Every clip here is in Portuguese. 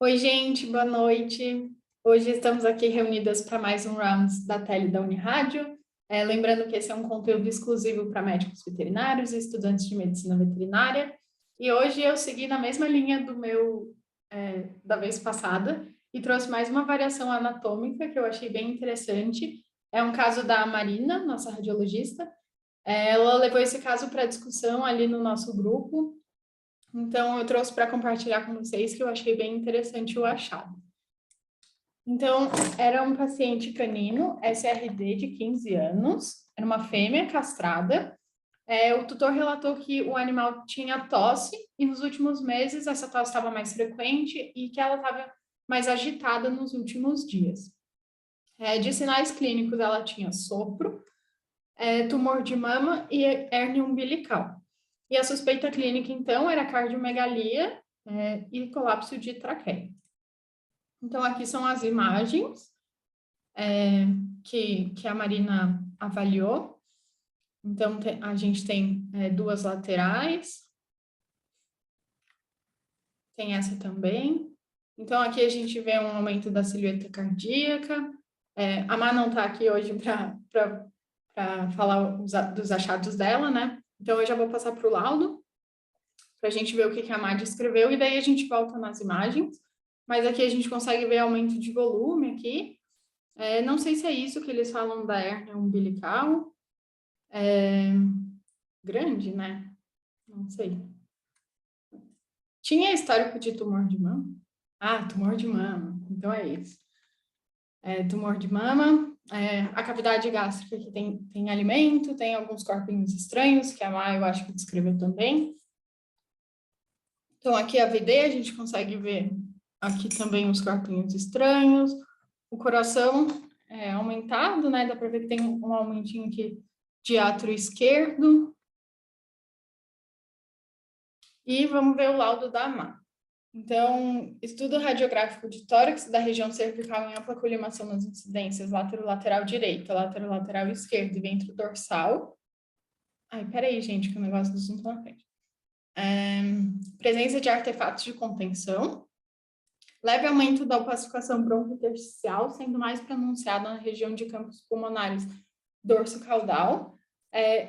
Oi, gente, boa noite. Hoje estamos aqui reunidas para mais um round da Tele da Unirádio. Lembrando que esse é um conteúdo exclusivo para médicos veterinários e estudantes de medicina veterinária. E hoje eu segui na mesma linha da vez passada e trouxe mais uma variação anatômica que eu achei bem interessante. É um caso da Marina, nossa radiologista. Ela levou esse caso para discussão ali no nosso grupo. Então, eu trouxe para compartilhar com vocês que eu achei bem interessante o achado. Então, era um paciente canino, SRD, de 15 anos, era uma fêmea castrada. O tutor relatou que o animal tinha tosse e nos últimos meses essa tosse estava mais frequente e que ela estava mais agitada nos últimos dias. De sinais clínicos, ela tinha sopro, tumor de mama e hérnia umbilical. E a suspeita clínica, então, era cardiomegalia e colapso de traqueia. Então, aqui são as imagens que a Marina avaliou. Então, a gente tem duas laterais. Tem essa também. Então, aqui a gente vê um aumento da silhueta cardíaca. A Má não está aqui hoje para falar dos achados dela, né? Então, eu já vou passar para o laudo, para a gente ver o que a Má descreveu, e daí a gente volta nas imagens. Mas aqui a gente consegue ver aumento de volume aqui. Não sei se é isso que eles falam da hérnia umbilical. Grande, né? Não sei. Tinha histórico de tumor de mama? Ah, tumor de mama. Então é isso. Tumor de mama. A cavidade gástrica que tem alimento, tem alguns corpinhos estranhos, que a Má, eu acho que descreveu também. Então, aqui a VD, a gente consegue ver aqui também os corpinhos estranhos. O coração aumentado, né? Dá para ver que tem um aumentinho aqui de átrio esquerdo. E vamos ver o laudo da Má. Então, estudo radiográfico de tórax da região cervical em ampla colimação nas incidências lateral direita, lateral esquerda e ventro dorsal. Ai, peraí, gente, que o negócio do zoom tá na frente. Presença de artefatos de contenção. Leve aumento da opacificação broncointersticial, sendo mais pronunciado na região de campos pulmonares dorso-caudal.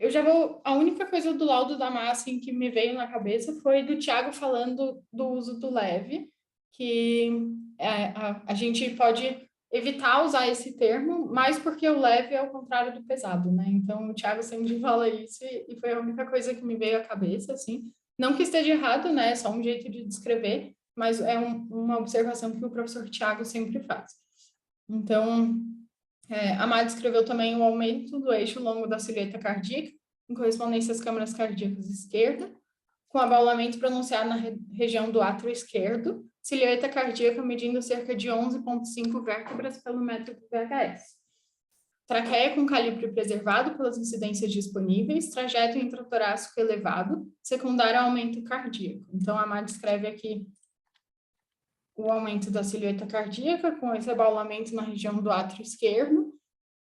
Eu já vou... A única coisa do laudo da Má, assim, que me veio na cabeça foi do Tiago falando do uso do leve, que a gente pode evitar usar esse termo, mas porque o leve é o contrário do pesado, né? Então, o Tiago sempre fala isso e foi a única coisa que me veio à cabeça, assim. Não que esteja errado, né? É só um jeito de descrever, mas é uma observação que o professor Tiago sempre faz. Então, a Má descreveu também o aumento do eixo longo da silhueta cardíaca, em correspondência às câmaras cardíacas esquerda, com abaulamento pronunciado na região do átrio esquerdo, silhueta cardíaca medindo cerca de 11,5 vértebras pelo metro do VHS. Traqueia com calibre preservado pelas incidências disponíveis, trajeto intratorácico elevado, secundário ao aumento cardíaco. Então, a Má descreve aqui o aumento da silhueta cardíaca, com esse abaulamento na região do átrio esquerdo,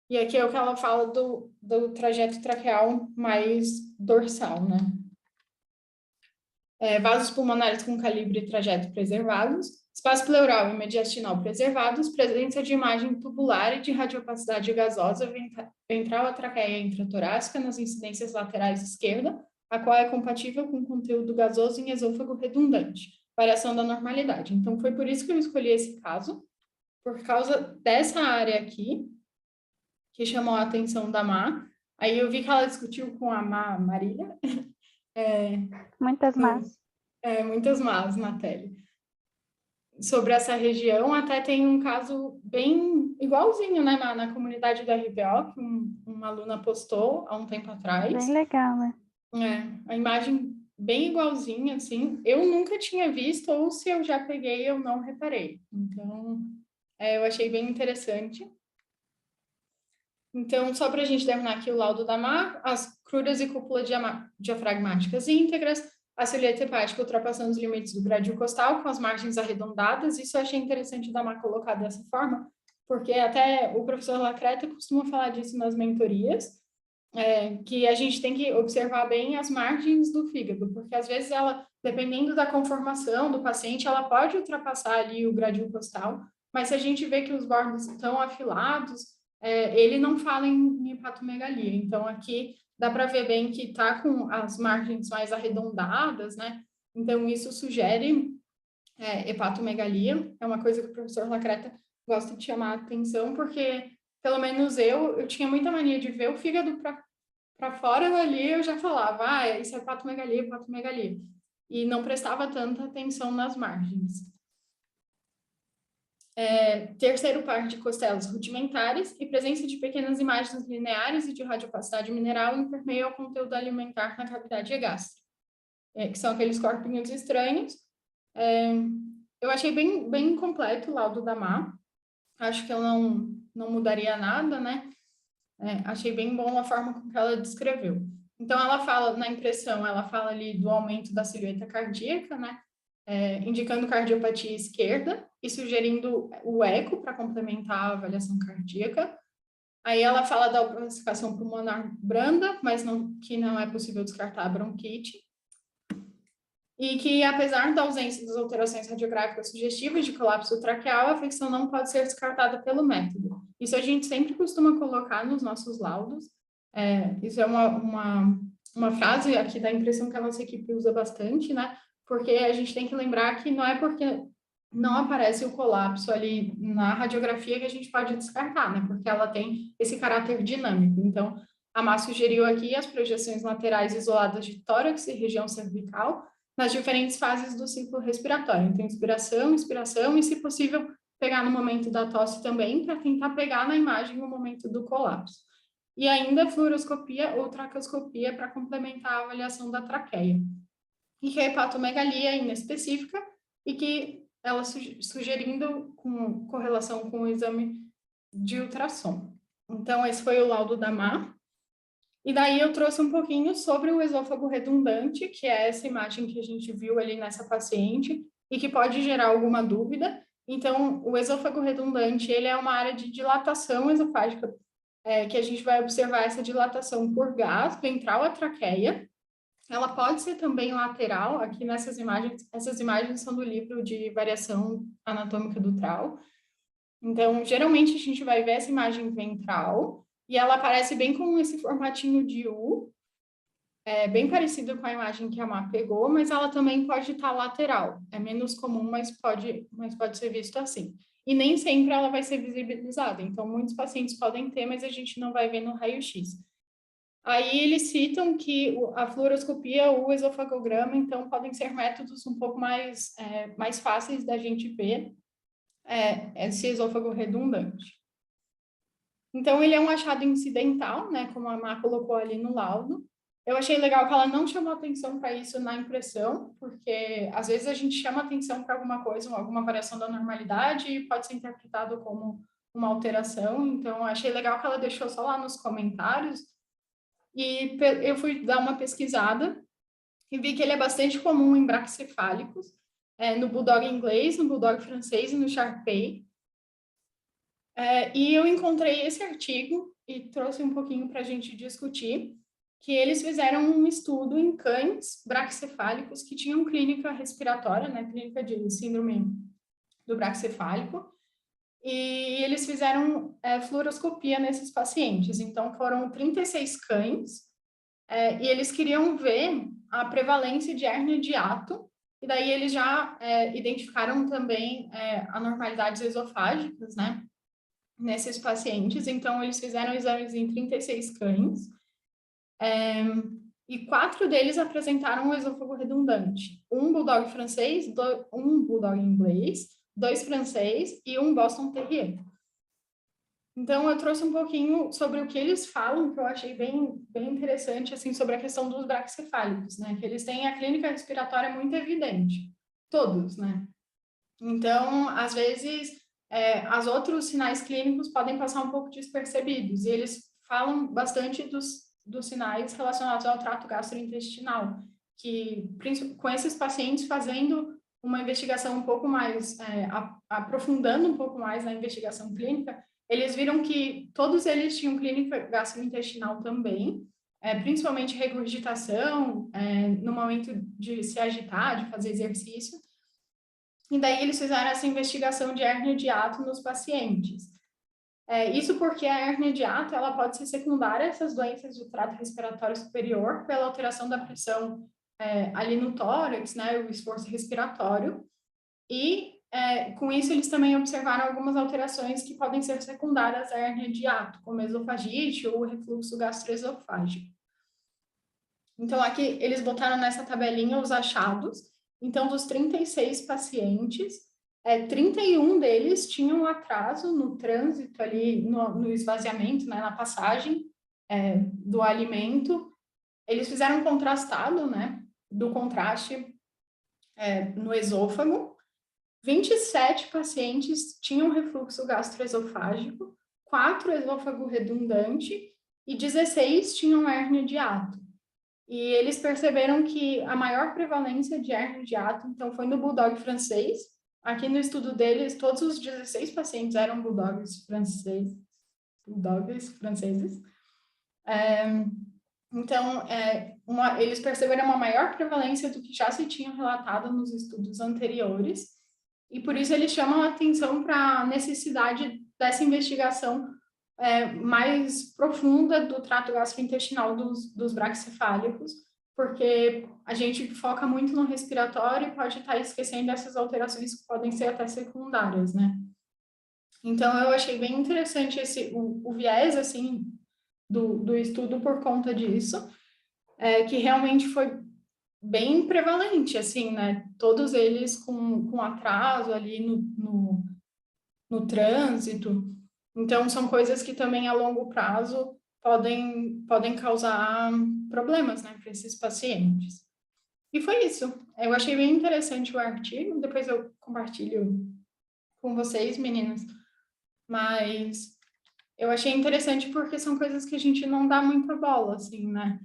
e aqui é o que ela fala do trajeto traqueal mais dorsal, né? Vasos pulmonares com calibre e trajeto preservados, espaço pleural e mediastinal preservados, presença de imagem tubular e de radiopacidade gasosa ventral a traqueia intratorácica nas incidências laterais esquerda, a qual é compatível com conteúdo gasoso em esôfago redundante, variação da normalidade. Então, foi por isso que eu escolhi esse caso, por causa dessa área aqui, que chamou a atenção da Má. Aí eu vi que ela discutiu com a Marília. Muitas más. Muitas más na tele. Sobre essa região, até tem um caso bem igualzinho, né, na comunidade da RPO, que uma aluna postou há um tempo atrás. Bem legal, né? A imagem bem igualzinha, assim. Eu nunca tinha visto, ou se eu já peguei, eu não reparei. Então, eu achei bem interessante. Então, só para a gente terminar aqui o laudo da Má, as cruras e cúpula diafragmáticas íntegras, a silhueta hepática ultrapassando os limites do gradil costal, com as margens arredondadas. Isso eu achei interessante da Má colocar dessa forma, porque até o professor Lacreta costuma falar disso nas mentorias, que a gente tem que observar bem as margens do fígado, porque às vezes ela dependendo da conformação do paciente, ela pode ultrapassar ali o gradil costal, mas se a gente vê que os bordos estão afilados, ele não fala em hepatomegalia. Então, aqui dá para ver bem que está com as margens mais arredondadas, né? Então, isso sugere hepatomegalia. É uma coisa que o professor Lacreta gosta de chamar a atenção, porque, pelo menos eu tinha muita mania de ver o fígado para fora dali, eu já falava, isso é hepatomegalia, hepatomegalia. E não prestava tanta atenção nas margens. Terceiro par de costelas rudimentares e presença de pequenas imagens lineares e de radiopacidade mineral em permeio ao conteúdo alimentar na cavidade gástrica, que são aqueles corpinhos estranhos. Eu achei bem completo o laudo da Má. Acho que eu não mudaria nada, né? Achei bem bom a forma com que ela descreveu. Então, ela fala, na impressão, ela fala ali do aumento da silhueta cardíaca, né? Indicando cardiopatia esquerda e sugerindo o eco para complementar a avaliação cardíaca. Aí ela fala da opacificação pulmonar branda, mas que não é possível descartar a bronquite. E que, apesar da ausência das alterações radiográficas sugestivas de colapso traqueal, a afecção não pode ser descartada pelo método. Isso a gente sempre costuma colocar nos nossos laudos. Isso é uma frase aqui da impressão que a nossa equipe usa bastante, né? Porque a gente tem que lembrar que não é porque não aparece o colapso ali na radiografia que a gente pode descartar, né? Porque ela tem esse caráter dinâmico. Então, a Má sugeriu aqui as projeções laterais isoladas de tórax e região cervical nas diferentes fases do ciclo respiratório. Então, inspiração, expiração e, se possível, pegar no momento da tosse também, para tentar pegar na imagem o momento do colapso. E ainda fluoroscopia ou traqueoscopia para complementar a avaliação da traqueia. E que a hepatomegalia é inespecífica e que ela sugerindo com correlação com o exame de ultrassom. Então, esse foi o laudo da Má. E daí eu trouxe um pouquinho sobre o esôfago redundante, que é essa imagem que a gente viu ali nessa paciente e que pode gerar alguma dúvida. Então, o esôfago redundante, ele é uma área de dilatação esofágica, que a gente vai observar essa dilatação por gás ventral à traqueia. Ela pode ser também lateral, aqui nessas imagens, essas imagens são do livro de variação anatômica dural. Então, geralmente a gente vai ver essa imagem ventral, e ela aparece bem com esse formatinho de U, bem parecido com a imagem que a Má pegou, mas ela também pode estar lateral. É menos comum, mas pode ser visto assim. E nem sempre ela vai ser visibilizada. Então, muitos pacientes podem ter, mas a gente não vai ver no raio-x. Aí eles citam que a fluoroscopia ou o esofagograma, então, podem ser métodos um pouco mais fáceis da gente ver esse esôfago redundante. Então, ele é um achado incidental, né, como a Má colocou ali no laudo. Eu achei legal que ela não chamou atenção para isso na impressão, porque às vezes a gente chama atenção para alguma coisa, alguma variação da normalidade, e pode ser interpretado como uma alteração. Então, eu achei legal que ela deixou só lá nos comentários. E eu fui dar uma pesquisada e vi que ele é bastante comum em braquicefálicos, no bulldog inglês, no bulldog francês e no Shar-Pei. E eu encontrei esse artigo e trouxe um pouquinho para a gente discutir, que eles fizeram um estudo em cães braquicefálicos que tinham clínica respiratória, né, clínica de síndrome do braquicefálico, e eles fizeram fluoroscopia nesses pacientes. Então, foram 36 cães, e eles queriam ver a prevalência de hérnia de hiato, e daí eles já identificaram também anormalidades esofágicas, né, nesses pacientes. Então, eles fizeram exames em 36 cães, e 4 deles apresentaram um esôfago redundante. Um bulldog francês, um bulldog inglês, 2 francês e um Boston Terrier. Então, eu trouxe um pouquinho sobre o que eles falam, que eu achei bem interessante, assim, sobre a questão dos braquicefálicos, né? Que eles têm a clínica respiratória muito evidente. Todos, né? Então, às vezes, os outros sinais clínicos podem passar um pouco despercebidos. E eles falam bastante dos sinais relacionados ao trato gastrointestinal, que, com esses pacientes fazendo uma investigação um pouco mais, aprofundando um pouco mais na investigação clínica, eles viram que todos eles tinham clínica gastrointestinal também, principalmente regurgitação, no momento de se agitar, de fazer exercício. E daí eles fizeram essa investigação de hérnia de hiato nos pacientes. Isso porque a hérnia de hiato, ela pode ser secundária a essas doenças do trato respiratório superior pela alteração da pressão ali no tórax, né, o esforço respiratório. E com isso eles também observaram algumas alterações que podem ser secundárias à hérnia de hiato, como esofagite ou refluxo gastroesofágico. Então aqui eles botaram nessa tabelinha os achados. Então dos 36 pacientes, 31 deles tinham atraso no trânsito ali, no esvaziamento, né, na passagem do alimento. Eles fizeram um contrastado, né, do contraste no esôfago. 27 pacientes tinham refluxo gastroesofágico, 4 esôfago redundante e 16 tinham hérnia de hiato. E eles perceberam que a maior prevalência de hérnia de hiato, então, foi no bulldog francês. Aqui no estudo deles, todos os 16 pacientes eram bulldogs franceses. Então, eles perceberam uma maior prevalência do que já se tinha relatado nos estudos anteriores, e por isso eles chamam a atenção para a necessidade dessa investigação mais profunda do trato gastrointestinal dos braquicefálicos, porque a gente foca muito no respiratório e pode estar esquecendo essas alterações que podem ser até secundárias, né? Então, eu achei bem interessante o viés, assim, do estudo por conta disso, que realmente foi bem prevalente, assim, né? Todos eles com atraso ali no trânsito. Então, são coisas que também a longo prazo podem causar problemas, né, para esses pacientes. E foi isso. Eu achei bem interessante o artigo, depois eu compartilho com vocês, meninas. Mas eu achei interessante porque são coisas que a gente não dá muita bola, assim, né?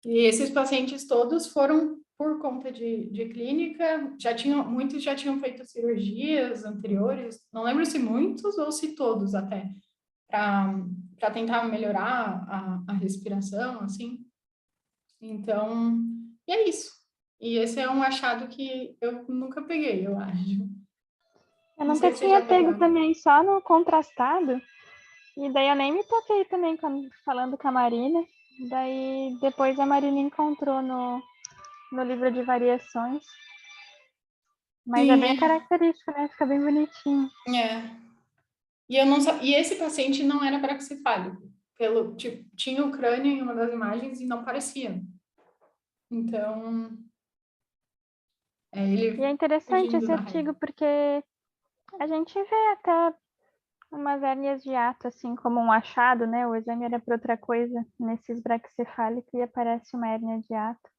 E esses pacientes todos foram por conta de clínica, muitos já tinham feito cirurgias anteriores, não lembro se muitos ou se todos até, para tentar melhorar a respiração, assim. Então, e é isso. E esse é um achado que eu nunca peguei, eu acho. Eu Não nunca sei se você tinha já pego pegou. também só no contrastado. E daí eu nem me toquei também falando com a Marina. Daí depois a Marina encontrou no livro de variações. Mas é bem Sim, característico, né? Fica bem bonitinho. E eu não e esse paciente não era braquicefálico. Tipo, tinha o crânio em uma das imagens e não parecia. Então, E é ele interessante fugindo esse da regra. artigo porque a gente vê até umas hérnias de hiato, assim, como um achado, né? O exame era para outra coisa nesses braquicefálicos e aparece uma hérnia de hiato.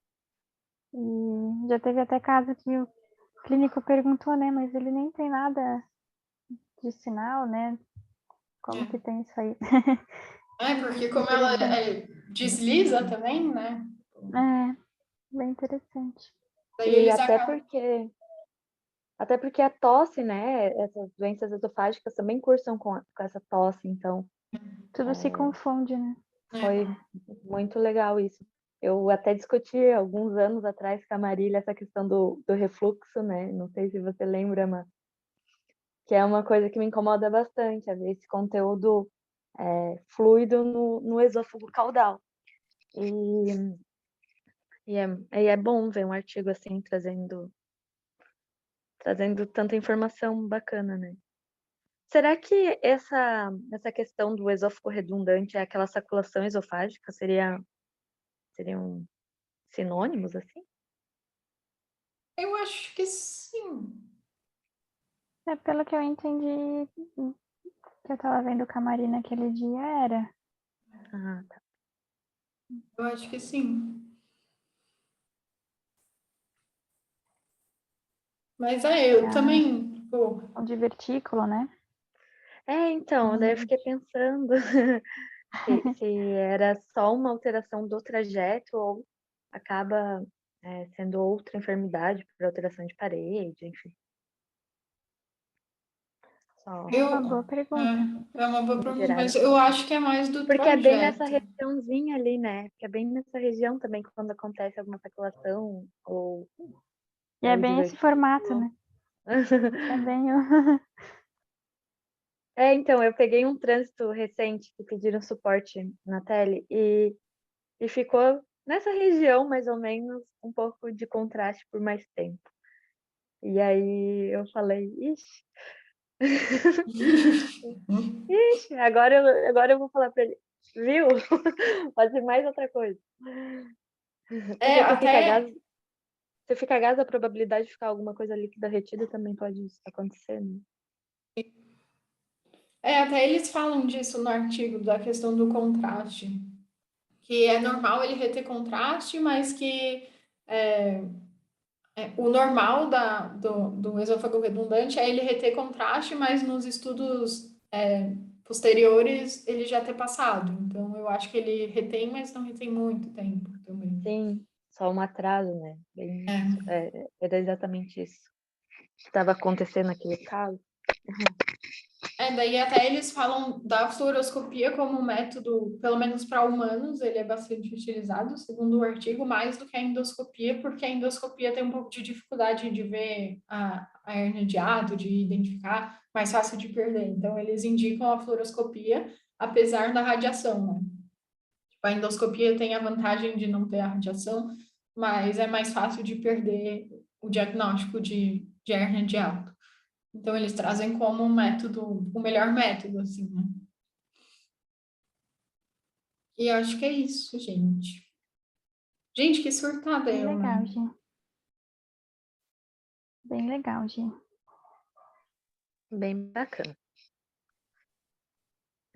E já teve até caso que o clínico perguntou, né? Mas ele nem tem nada de sinal, né? Como que tem isso aí? Porque como ela Interessante. desliza também, né? É, bem interessante. Daí E eles acabam... até porque a tosse, né? Essas doenças esofágicas também cursam com essa tosse, então Tudo se confunde, né? foi muito legal isso. Eu até discuti alguns anos atrás com a Marília essa questão do refluxo, né? Não sei se você lembra, mas que é uma coisa que me incomoda bastante, a ver esse conteúdo fluido no esôfago caudal. E é bom ver um artigo assim trazendo tanta informação bacana, né? Será que essa questão do esôfago redundante é aquela saculação esofágica? Seriam sinônimos, assim? Eu acho que sim. É, pelo que eu entendi, que eu tava vendo com a Marina aquele dia, era. Ah, tá. Eu acho que sim. Mas eu também, tipo, O divertículo, né? Então, daí eu fiquei pensando se era só uma alteração do trajeto ou acaba sendo outra enfermidade por alteração de parede, enfim. É uma boa pergunta. É uma boa pergunta, Geraram. mas eu acho que é mais do Porque é bem nessa trajeto. regiãozinha ali, né? Porque é bem nessa região também quando acontece alguma especulação ou E é bem esse formato, né? É bem o... É, então, eu peguei um trânsito recente que pediram suporte na tele e ficou nessa região, mais ou menos, um pouco de contraste por mais tempo. E aí eu falei, ixi, ixi, agora eu vou falar pra ele, viu? Pode ser mais outra coisa. Porque se fica gás, a probabilidade de ficar alguma coisa líquida retida também pode acontecer, né? Até eles falam disso no artigo, da questão do contraste. Que é normal ele reter contraste, mas que o normal do esôfago redundante é ele reter contraste, mas nos estudos posteriores ele já ter passado. Então, eu acho que ele retém, mas não retém muito tempo também. Sim, só um atraso, né? Era exatamente isso que estava acontecendo naquele caso. Daí até eles falam da fluoroscopia como método, pelo menos para humanos, ele é bastante utilizado, segundo o artigo, mais do que a endoscopia, porque a endoscopia tem um pouco de dificuldade de ver a hérnia de hiato, de identificar, mais fácil de perder. Então, eles indicam a fluoroscopia, apesar da radiação, né? Tipo, a endoscopia tem a vantagem de não ter a radiação, mas é mais fácil de perder o diagnóstico de hérnia de hiato. Então, eles trazem como um método, o melhor método, assim, né? E acho que é isso, gente. Gente, que surtada Bem eu, legal, né? Gi. Bem legal, Gi. Bem bacana.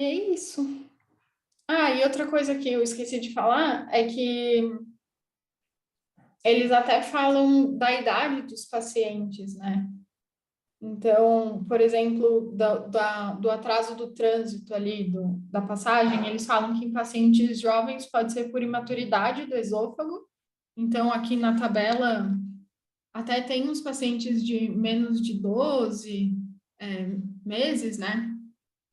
E é isso. E outra coisa que eu esqueci de falar é que eles até falam da idade dos pacientes, né? Então, por exemplo, do atraso do trânsito ali, da passagem, eles falam que em pacientes jovens pode ser por imaturidade do esôfago. Então, aqui na tabela, até tem uns pacientes de menos de 12 meses, né?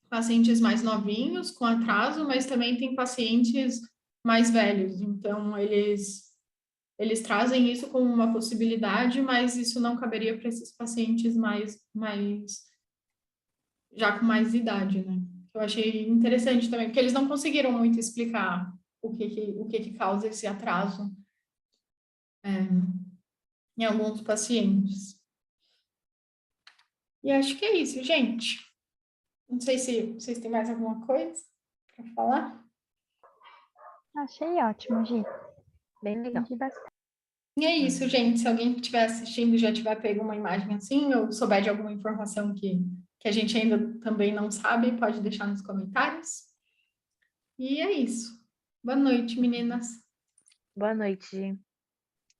Pacientes mais novinhos, com atraso, mas também tem pacientes mais velhos. Então, eles trazem isso como uma possibilidade, mas isso não caberia para esses pacientes já com mais idade, né? Eu achei interessante também, porque eles não conseguiram muito explicar o que causa esse atraso em alguns pacientes. E acho que é isso, gente. Não sei se vocês têm mais alguma coisa para falar. Achei ótimo, Gi. Bem legal. Entendi bastante. E é isso, gente. Se alguém estiver assistindo e já tiver pego uma imagem assim, ou souber de alguma informação que a gente ainda também não sabe, pode deixar nos comentários. E é isso. Boa noite, meninas. Boa noite, Gi.